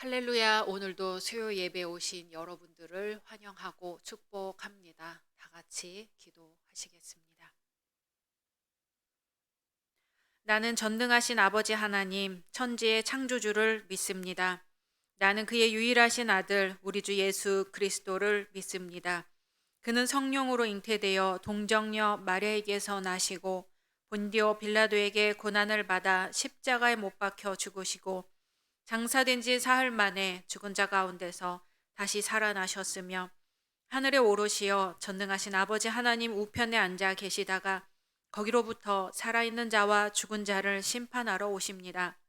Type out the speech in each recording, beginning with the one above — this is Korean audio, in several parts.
할렐루야, 오늘도 수요 예배 오신 여러분들을 환영하고 축복합니다. 다 같이 기도하시겠습니다. 나는 전능하신 아버지 하나님, 천지의 창조주를 믿습니다. 나는 그의 유일하신 아들, 우리 주 예수 그리스도를 믿습니다. 그는 성령으로 잉태되어 동정녀 마리아에게서 나시고 본디오 빌라도에게 고난을 받아 십자가에 못 박혀 죽으시고 장사된 지 사흘 만에 죽은 자 가운데서 다시 살아나셨으며 하늘에 오르시어 전능하신 아버지 하나님 우편에 앉아 계시다가 거기로부터 살아있는 자와 죽은 자를 심판하러 오십니다.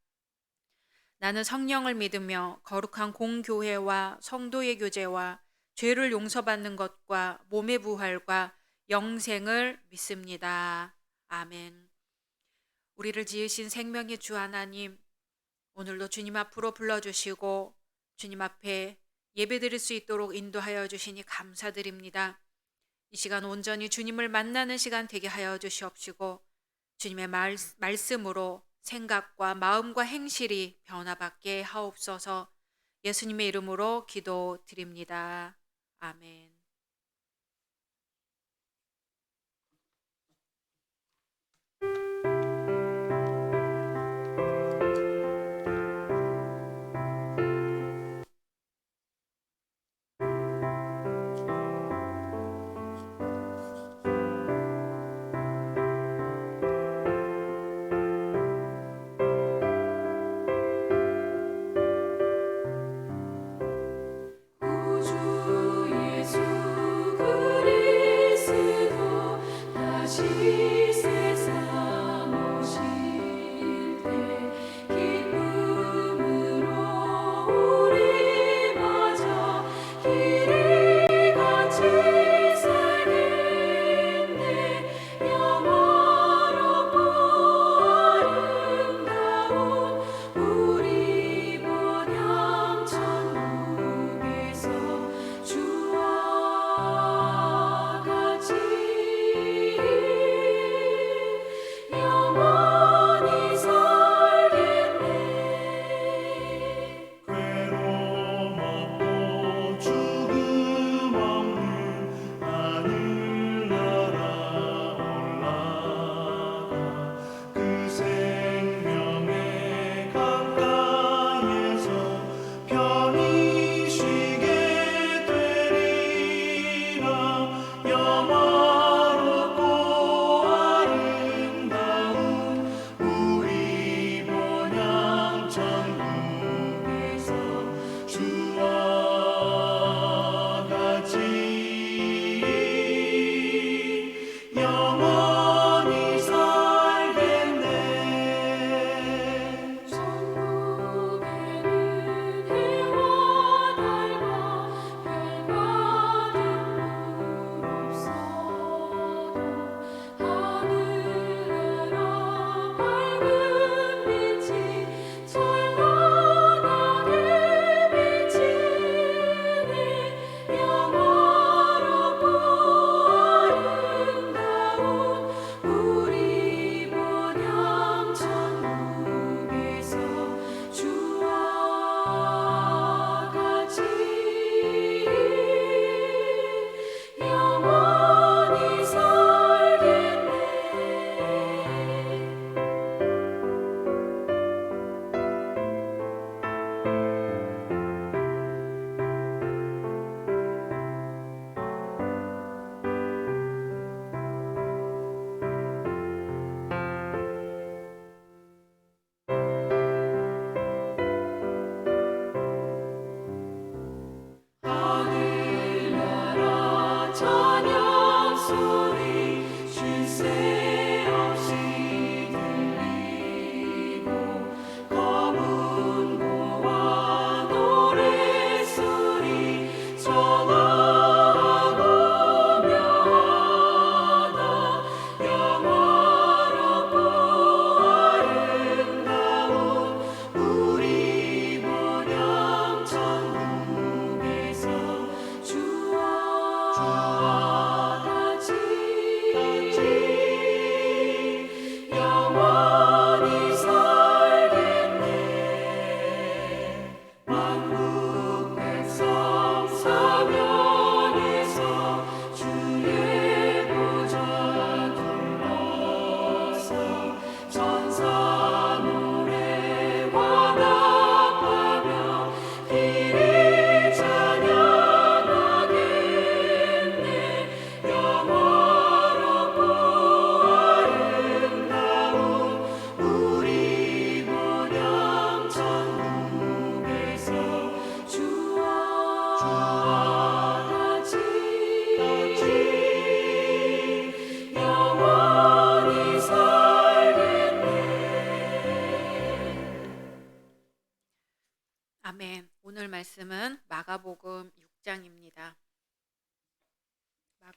나는 성령을 믿으며 거룩한 공교회와 성도의 교제와 죄를 용서받는 것과 몸의 부활과 영생을 믿습니다. 아멘. 우리를 지으신 생명의 주 하나님, 오늘도 주님 앞으로 불러주시고 주님 앞에 예배드릴 수 있도록 인도하여 주시니 감사드립니다. 이 시간 온전히 주님을 만나는 시간 되게 하여 주시옵시고 주님의 말씀으로 생각과 마음과 행실이 변화받게 하옵소서. 예수님의 이름으로 기도드립니다. 아멘.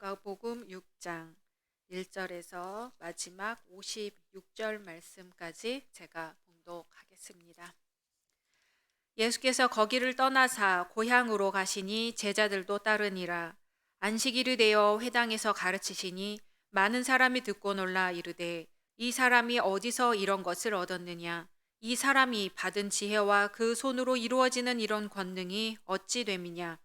마가복음 6장 1절에서 마지막 56절 말씀까지 제가 봉독하겠습니다. 예수께서 거기를 떠나사 고향으로 가시니 제자들도 따르니라. 안식일이 되어 회당에서 가르치시니 많은 사람이 듣고 놀라 이르되 이 사람이 어디서 이런 것을 얻었느냐? 이 사람이 받은 지혜와 그 손으로 이루어지는 이런 권능이 어찌 됨이냐?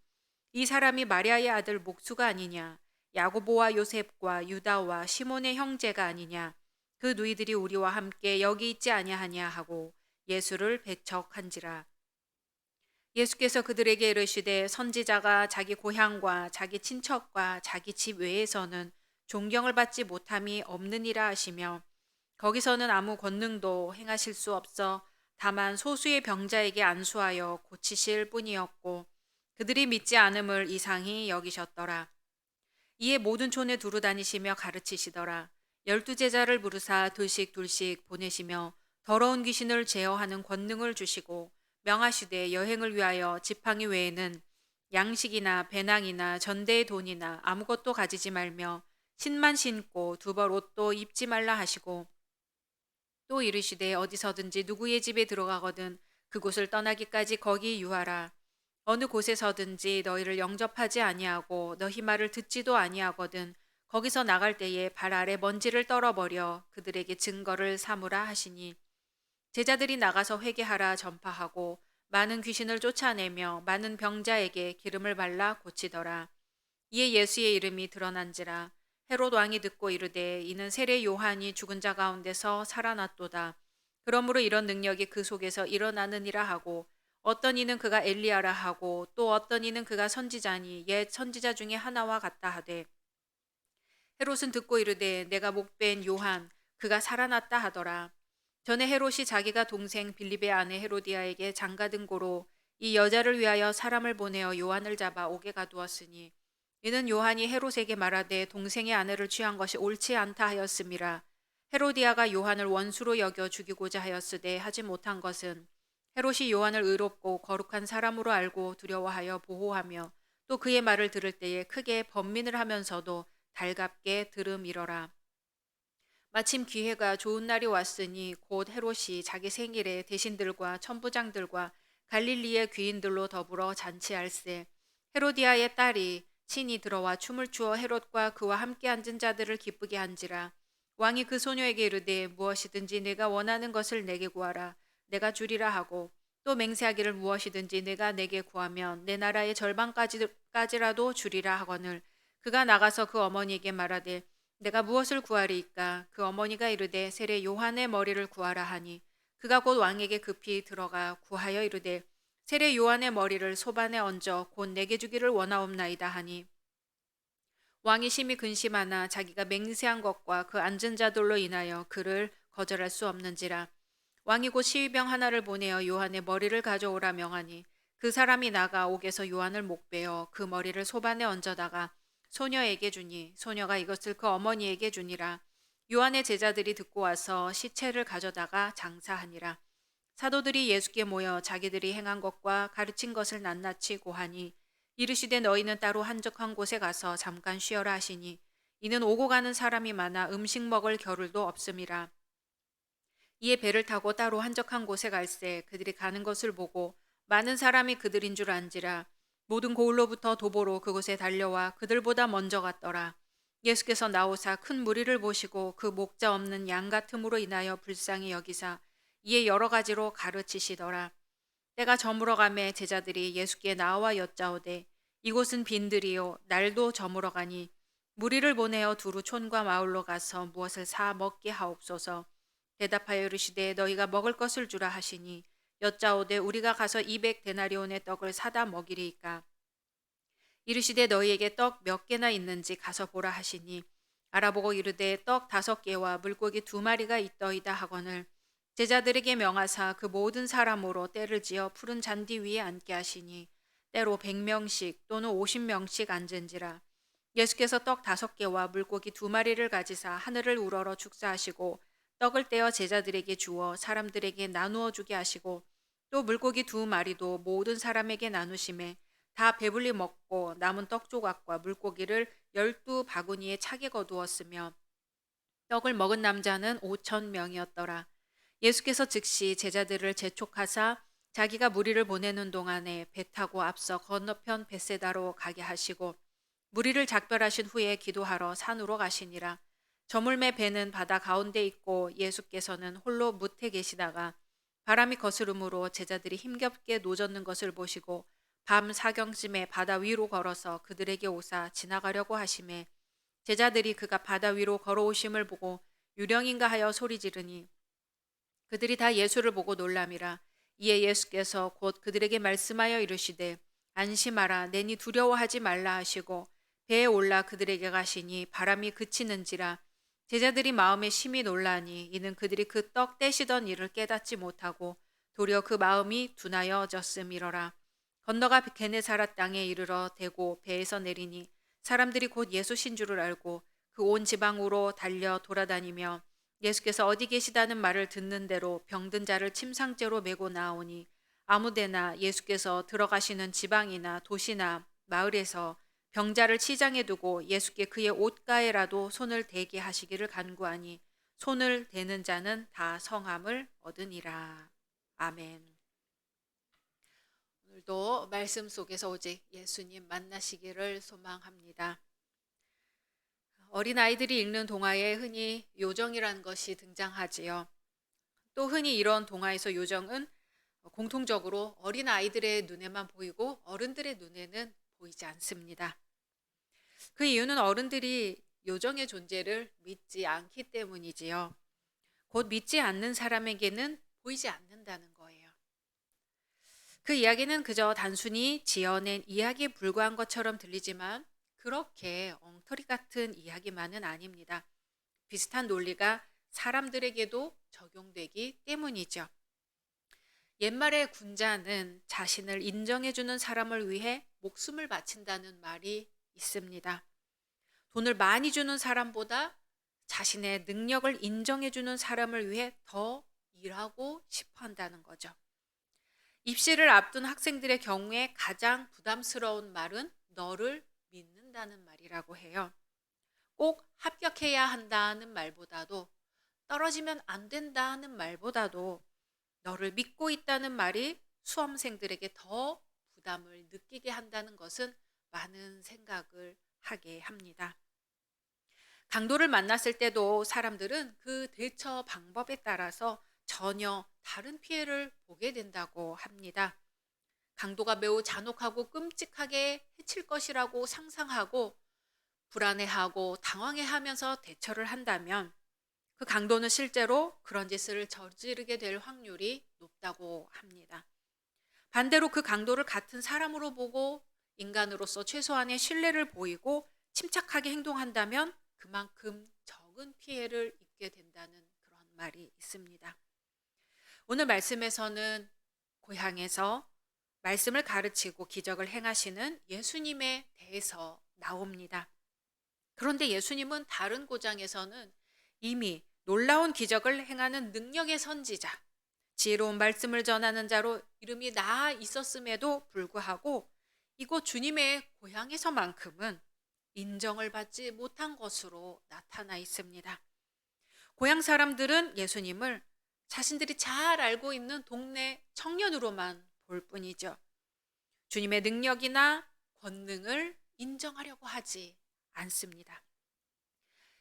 이 사람이 마리아의 아들 목수가 아니냐? 야고보와 요셉과 유다와 시몬의 형제가 아니냐? 그 누이들이 우리와 함께 여기 있지 아니하냐 하고 예수를 배척한지라. 예수께서 그들에게 이르시되 선지자가 자기 고향과 자기 친척과 자기 집 외에서는 존경을 받지 못함이 없느니라 하시며 거기서는 아무 권능도 행하실 수 없어 다만 소수의 병자에게 안수하여 고치실 뿐이었고 그들이 믿지 않음을 이상히 여기셨더라. 이에 모든 촌에 두루 다니시며 가르치시더라. 12제자를 부르사 둘씩 둘씩 보내시며 더러운 귀신을 제어하는 권능을 주시고 명하시되 여행을 위하여 지팡이 외에는 양식이나 배낭이나 전대의 돈이나 아무것도 가지지 말며 신만 신고 두 벌 옷도 입지 말라 하시고 또 이르시되 어디서든지 누구의 집에 들어가거든 그곳을 떠나기까지 거기 유하라. 어느 곳에서든지 너희를 영접하지 아니하고 너희 말을 듣지도 아니하거든 거기서 나갈 때에 발 아래 먼지를 떨어버려 그들에게 증거를 삼으라 하시니 제자들이 나가서 회개하라 전파하고 많은 귀신을 쫓아내며 많은 병자에게 기름을 발라 고치더라. 이에 예수의 이름이 드러난지라. 헤롯 왕이 듣고 이르되 이는 세례 요한이 죽은 자 가운데서 살아났도다. 그러므로 이런 능력이 그 속에서 일어나느니라 하고 어떤 이는 그가 엘리야라 하고 또 어떤 이는 그가 선지자니 옛 선지자 중에 하나와 같다 하되 헤롯은 듣고 이르되 내가 목배인 요한 그가 살아났다 하더라. 전에 헤롯이 자기가 동생 빌립의 아내 헤로디아에게 장가든 고로 이 여자를 위하여 사람을 보내어 요한을 잡아 옥에 가두었으니 이는 요한이 헤롯에게 말하되 동생의 아내를 취한 것이 옳지 않다 하였음이라. 헤로디아가 요한을 원수로 여겨 죽이고자 하였으되 하지 못한 것은 헤롯이 요한을 의롭고 거룩한 사람으로 알고 두려워하여 보호하며 또 그의 말을 들을 때에 크게 번민을 하면서도 달갑게 들음이러라. 마침 기회가 좋은 날이 왔으니 곧 헤롯이 자기 생일에 대신들과 천부장들과 갈릴리의 귀인들로 더불어 잔치할세. 헤로디아의 딸이 친히 들어와 춤을 추어 헤롯과 그와 함께 앉은 자들을 기쁘게 한지라. 왕이 그 소녀에게 이르되 무엇이든지 내가 원하는 것을 내게 구하라. 내가 주리라 하고 또 맹세하기를 무엇이든지 내가 내게 구하면 내 나라의 절반까지라도 주리라 하거늘 그가 나가서 그 어머니에게 말하되 내가 무엇을 구하리이까? 그 어머니가 이르되 세례 요한의 머리를 구하라 하니 그가 곧 왕에게 급히 들어가 구하여 이르되 세례 요한의 머리를 소반에 얹어 곧 내게 주기를 원하옵나이다 하니 왕이 심히 근심하나 자기가 맹세한 것과 그 앉은 자들로 인하여 그를 거절할 수 없는지라. 왕이 곧 시위병 하나를 보내어 요한의 머리를 가져오라 명하니 그 사람이 나가 옥에서 요한을 목베어 그 머리를 소반에 얹어다가 소녀에게 주니 소녀가 이것을 그 어머니에게 주니라. 요한의 제자들이 듣고 와서 시체를 가져다가 장사하니라. 사도들이 예수께 모여 자기들이 행한 것과 가르친 것을 낱낱이 고하니 이르시되 너희는 따로 한적한 곳에 가서 잠깐 쉬어라 하시니 이는 오고 가는 사람이 많아 음식 먹을 겨를도 없음이라. 이에 배를 타고 따로 한적한 곳에 갈새 그들이 가는 것을 보고 많은 사람이 그들인 줄 안지라. 모든 고을로부터 도보로 그곳에 달려와 그들보다 먼저 갔더라. 예수께서 나오사 큰 무리를 보시고 그 목자 없는 양 같음으로 인하여 불쌍히 여기사 이에 여러 가지로 가르치시더라. 때가 저물어 가매 제자들이 예수께 나와 여짜오되 이곳은 빈들이요 날도 저물어 가니 무리를 보내어 두루 촌과 마을로 가서 무엇을 사 먹게 하옵소서. 대답하여 이르시되 너희가 먹을 것을 주라 하시니 여짜오되 우리가 가서 200데나리온의 떡을 사다 먹이리이까. 이르시되 너희에게 떡 몇 개나 있는지 가서 보라 하시니 알아보고 이르되 떡 5개와 물고기 2마리가 있더이다 하거늘 제자들에게 명하사 그 모든 사람으로 때를 지어 푸른 잔디 위에 앉게 하시니 때로 100명씩 또는 50명씩 앉은지라. 예수께서 떡 5개와 물고기 2마리를 가지사 하늘을 우러러 축사하시고 떡을 떼어 제자들에게 주어 사람들에게 나누어 주게 하시고 또 물고기 2마리도 모든 사람에게 나누심에 다 배불리 먹고 남은 떡 조각과 물고기를 12바구니에 차게 거두었으며 떡을 먹은 남자는 5,000명이었더라. 예수께서 즉시 제자들을 재촉하사 자기가 무리를 보내는 동안에 배 타고 앞서 건너편 벳세다로 가게 하시고 무리를 작별하신 후에 기도하러 산으로 가시니라. 저물매 배는 바다 가운데 있고 예수께서는 홀로 무태 계시다가 바람이 거스름으로 제자들이 힘겹게 노젓는 것을 보시고 밤 사경쯤에 바다 위로 걸어서 그들에게 오사 지나가려고 하심에 제자들이 그가 바다 위로 걸어오심을 보고 유령인가 하여 소리 지르니 그들이 다 예수를 보고 놀람이라. 이에 예수께서 곧 그들에게 말씀하여 이르시되 안심하라 내니 두려워하지 말라 하시고 배에 올라 그들에게 가시니 바람이 그치는지라. 제자들이 마음에 심히 놀라니 이는 그들이 그 떡 떼시던 일을 깨닫지 못하고 도리어 그 마음이 둔하여졌음이러라. 건너가 게네사라 땅에 이르러 대고 배에서 내리니 사람들이 곧 예수신 줄을 알고 그 온 지방으로 달려 돌아다니며 예수께서 어디 계시다는 말을 듣는 대로 병든 자를 침상째로 메고 나오니 아무데나 예수께서 들어가시는 지방이나 도시나 마을에서 병자를 치장해 두고 예수께 그의 옷가에라도 손을 대게 하시기를 간구하니 손을 대는 자는 다 성함을 얻으니라. 아멘. 오늘도 말씀 속에서 오직 예수님 만나시기를 소망합니다. 어린아이들이 읽는 동화에 흔히 요정이라는 것이 등장하지요. 또 흔히 이런 동화에서 요정은 공통적으로 어린아이들의 눈에만 보이고 어른들의 눈에는 보이지 않습니다. 그 이유는 어른들이 요정의 존재를 믿지 않기 때문이지요. 곧 믿지 않는 사람에게는 보이지 않는다는 거예요. 그 이야기는 그저 단순히 지어낸 이야기에 불과한 것처럼 들리지만 그렇게 엉터리 같은 이야기만은 아닙니다. 비슷한 논리가 사람들에게도 적용되기 때문이죠. 옛말의 군자는 자신을 인정해주는 사람을 위해 목숨을 바친다는 말이 있습니다. 돈을 많이 주는 사람보다 자신의 능력을 인정해주는 사람을 위해 더 일하고 싶어 한다는 거죠. 입시를 앞둔 학생들의 경우에 가장 부담스러운 말은 너를 믿는다는 말이라고 해요. 꼭 합격해야 한다는 말보다도 떨어지면 안 된다는 말보다도 너를 믿고 있다는 말이 수험생들에게 더 부담을 느끼게 한다는 것은 많은 생각을 하게 합니다. 강도를 만났을 때도 사람들은 그 대처 방법에 따라서 전혀 다른 피해를 보게 된다고 합니다. 강도가 매우 잔혹하고 끔찍하게 해칠 것이라고 상상하고 불안해하고 당황해하면서 대처를 한다면 그 강도는 실제로 그런 짓을 저지르게 될 확률이 높다고 합니다. 반대로 그 강도를 같은 사람으로 보고 인간으로서 최소한의 신뢰를 보이고 침착하게 행동한다면 그만큼 적은 피해를 입게 된다는 그런 말이 있습니다. 오늘 말씀에서는 고향에서 말씀을 가르치고 기적을 행하시는 예수님에 대해서 나옵니다. 그런데 예수님은 다른 고장에서는 이미 놀라운 기적을 행하는 능력의 선지자, 지혜로운 말씀을 전하는 자로 이름이 나 있었음에도 불구하고 이곳 주님의 고향에서만큼은 인정을 받지 못한 것으로 나타나 있습니다. 고향 사람들은 예수님을 자신들이 잘 알고 있는 동네 청년으로만 볼 뿐이죠. 주님의 능력이나 권능을 인정하려고 하지 않습니다.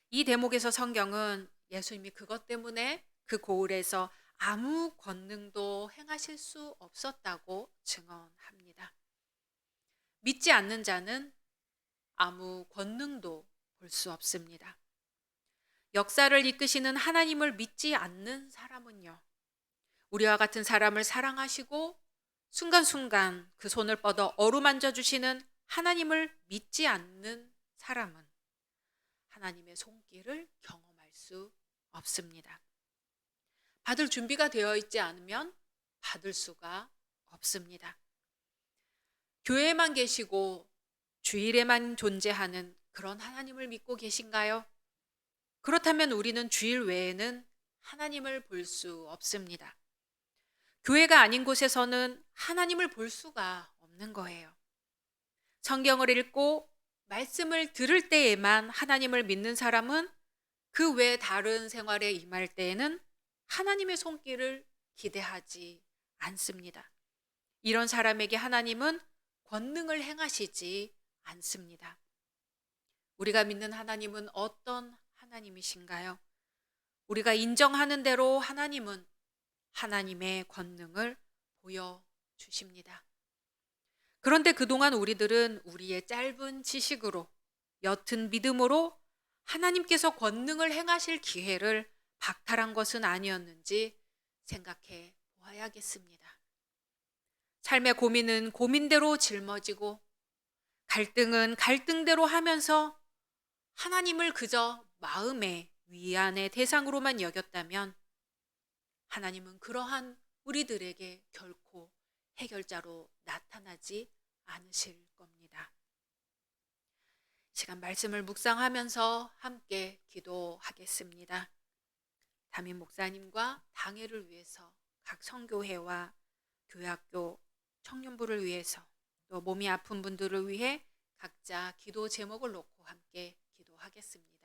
이 대목에서 성경은 예수님이 그것 때문에 그 고을에서 아무 권능도 행하실 수 없었다고 증언합니다. 믿지 않는 자는 아무 권능도 볼 수 없습니다. 역사를 이끄시는 하나님을 믿지 않는 사람은요, 우리와 같은 사람을 사랑하시고 순간순간 그 손을 뻗어 어루만져 주시는 하나님을 믿지 않는 사람은 하나님의 손길을 경험할 수 없습니다. 받을 준비가 되어 있지 않으면 받을 수가 없습니다. 교회에만 계시고 주일에만 존재하는 그런 하나님을 믿고 계신가요? 그렇다면 우리는 주일 외에는 하나님을 볼 수 없습니다. 교회가 아닌 곳에서는 하나님을 볼 수가 없는 거예요. 성경을 읽고 말씀을 들을 때에만 하나님을 믿는 사람은 그 외 다른 생활에 임할 때에는 하나님의 손길을 기대하지 않습니다. 이런 사람에게 하나님은 권능을 행하시지 않습니다. 우리가 믿는 하나님은 어떤 하나님이신가요? 우리가 인정하는 대로 하나님은 하나님의 권능을 보여주십니다. 그런데 그동안 우리들은 우리의 짧은 지식으로, 옅은 믿음으로 하나님께서 권능을 행하실 기회를 박탈한 것은 아니었는지 생각해 보아야겠습니다. 삶의 고민은 고민대로 짊어지고 갈등은 갈등대로 하면서 하나님을 그저 마음의 위안의 대상으로만 여겼다면 하나님은 그러한 우리들에게 결코 해결자로 나타나지 않으실 겁니다. 시간 말씀을 묵상하면서 함께 기도하겠습니다. 담임 목사님과 당회를 위해서 각 선교회와 교회학교 청년부를 위해서 또 몸이 아픈 분들을 위해 각자 기도 제목을 놓고 함께 기도하겠습니다.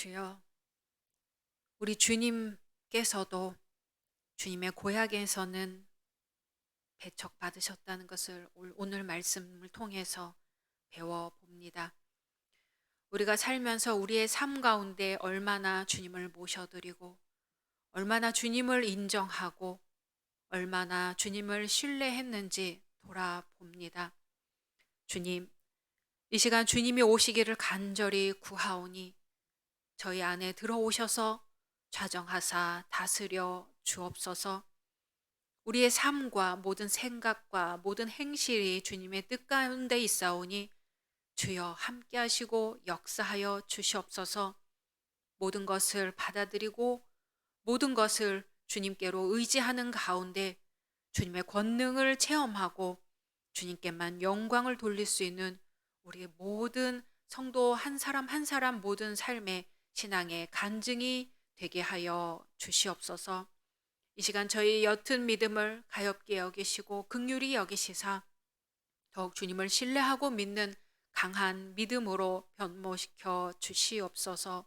주여, 우리 주님께서도 주님의 고향에서는 배척받으셨다는 것을 오늘 말씀을 통해서 배워봅니다. 우리가 살면서 우리의 삶 가운데 얼마나 주님을 모셔드리고 얼마나 주님을 인정하고 얼마나 주님을 신뢰했는지 돌아봅니다. 주님, 이 시간 주님이 오시기를 간절히 구하오니 저희 안에 들어오셔서 좌정하사 다스려 주옵소서. 우리의 삶과 모든 생각과 모든 행실이 주님의 뜻 가운데 있사오니 주여 함께 하시고 역사하여 주시옵소서. 모든 것을 받아들이고 모든 것을 주님께로 의지하는 가운데 주님의 권능을 체험하고 주님께만 영광을 돌릴 수 있는 우리의 모든 성도 한 사람 한 사람 모든 삶의 신앙의 간증이 되게 하여 주시옵소서. 이 시간 저희 옅은 믿음을 가엾게 여기시고 긍휼히 여기시사 더욱 주님을 신뢰하고 믿는 강한 믿음으로 변모시켜 주시옵소서.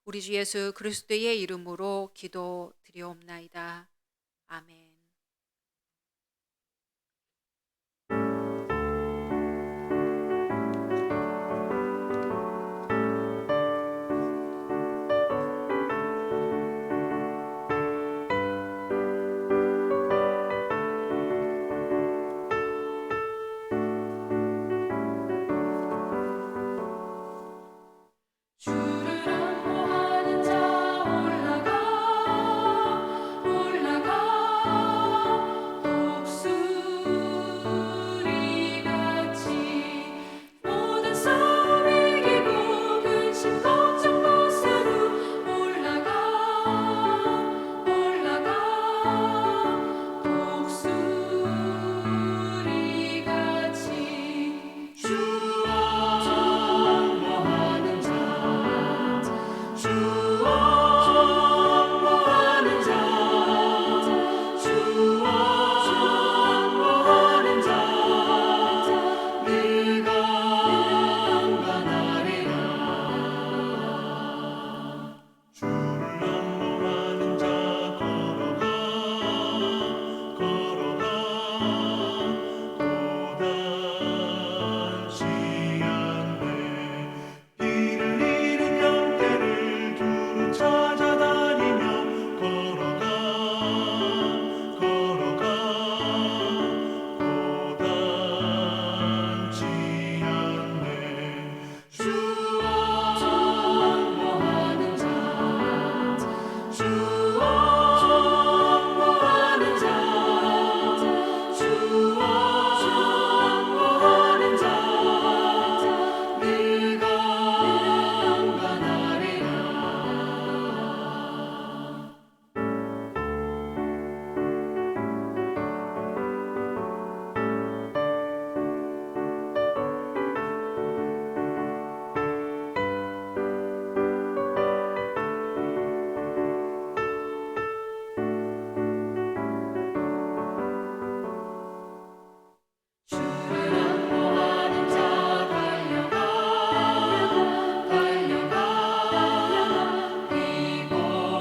우리 주 예수 그리스도의 이름으로 기도드리옵나이다. 아멘. 주를 안보하는 자 올라가 올라가 독수리같이 모든 싸움 이기고 근심 걱정 벗은 후 올라가 올라가 독수리같이 주와 안보하는 자 주원하는 자 주원하는 자 내가 평안하리라 주를 안보하는 자 걸어가 걸어가 고단치 않네 비를 잃은 양떼를 두루 찾아다니며 걸어가 걸어가 고단치 않네 주와 안보하는 자 주와 안보하는 자 주와 안보하는 자 내가 평안하리라 주를 안보하는 자 달려가 달려가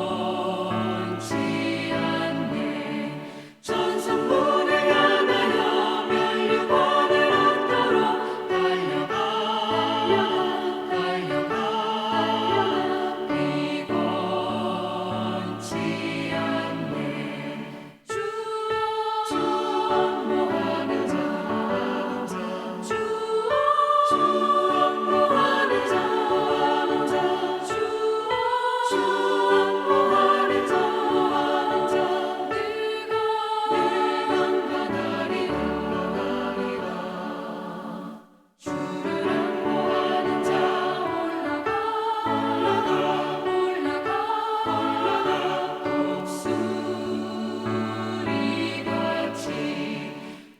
피곤치 않네 천성문을 향하여 면류관을 얻도록 달려가 달려가 피곤치 않네 주 안보하는 자 주 안보하는 자 주 안보하는 자 내가 평안하리라 주를 안보하는 자 올라가 독수리같이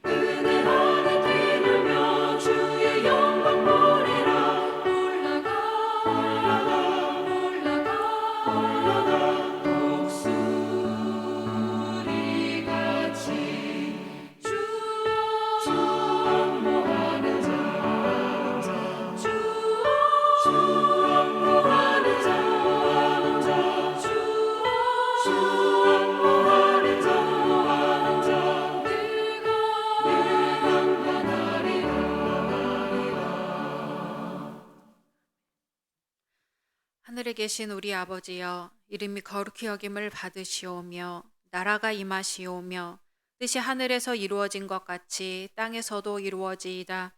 은혜 안에 뛰놀며 주의 영광 보리라 올라가 독수리같이 주 안보하는 자 주 안보하는 자 주 안보하는 자 내가 평안하리라 하늘에 계신 우리 아버지여, 이름이 거룩히 여김을 받으시오며 나라가 임하시오며 뜻이 하늘에서 이루어진 것 같이 땅에서도 이루어지이다.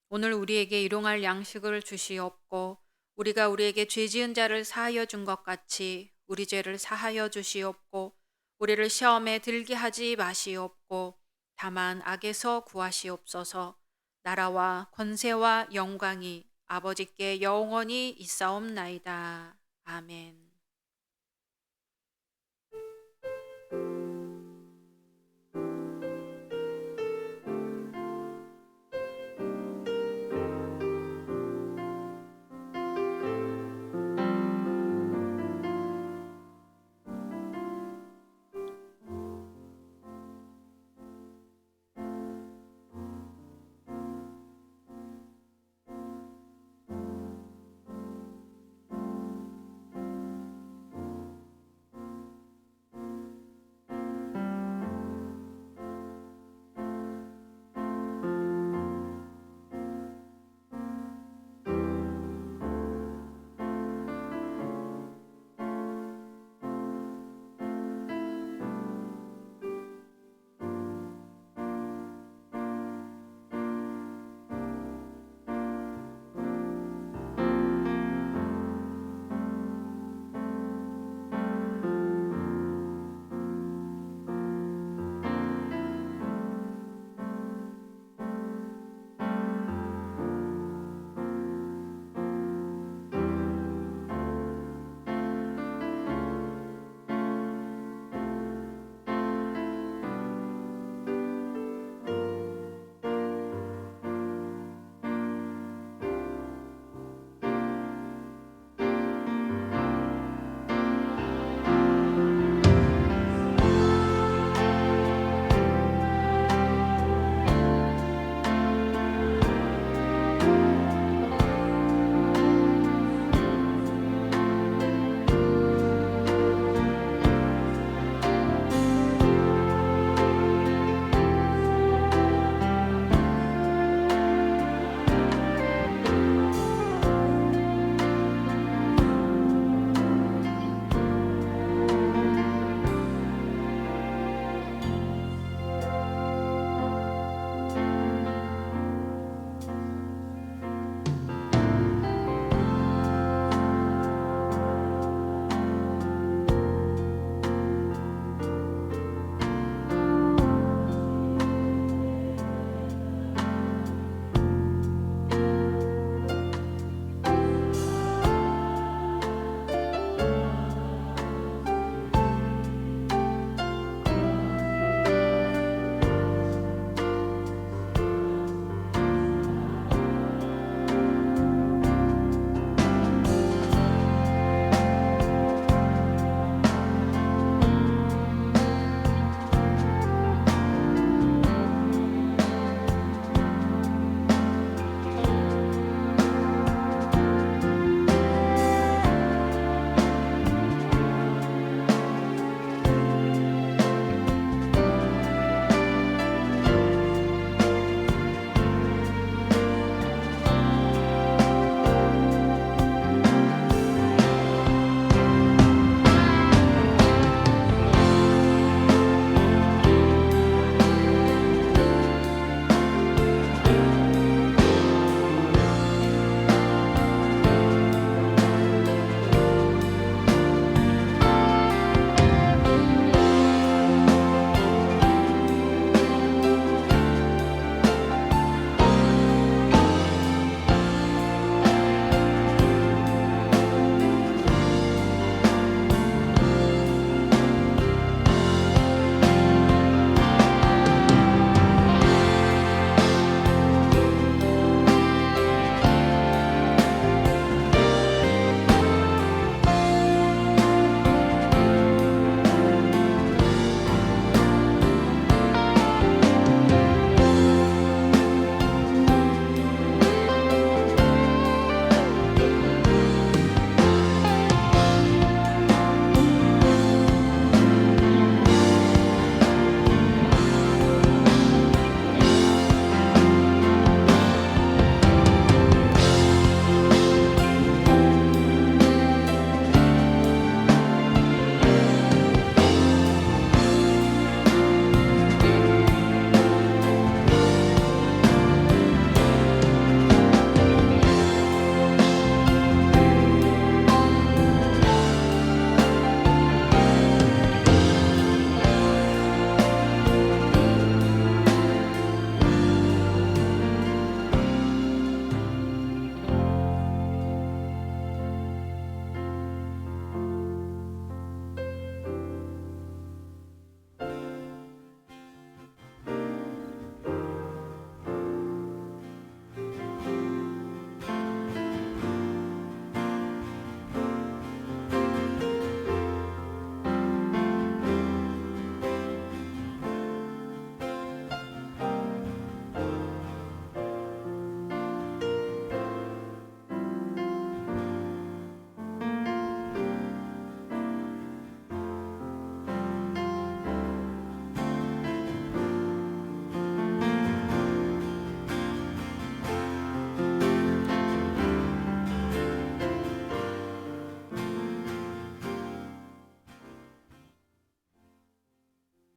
오늘 우리에게 일용할 양식을 주시옵고 우리가 우리에게 죄 지은 자를 사하여 준 것 같이 우리 죄를 사하여 주시옵고 우리를 시험에 들게 하지 마시옵고 다만 악에서 구하시옵소서. 나라와 권세와 영광이 아버지께 영원히 있사옵나이다. 아멘.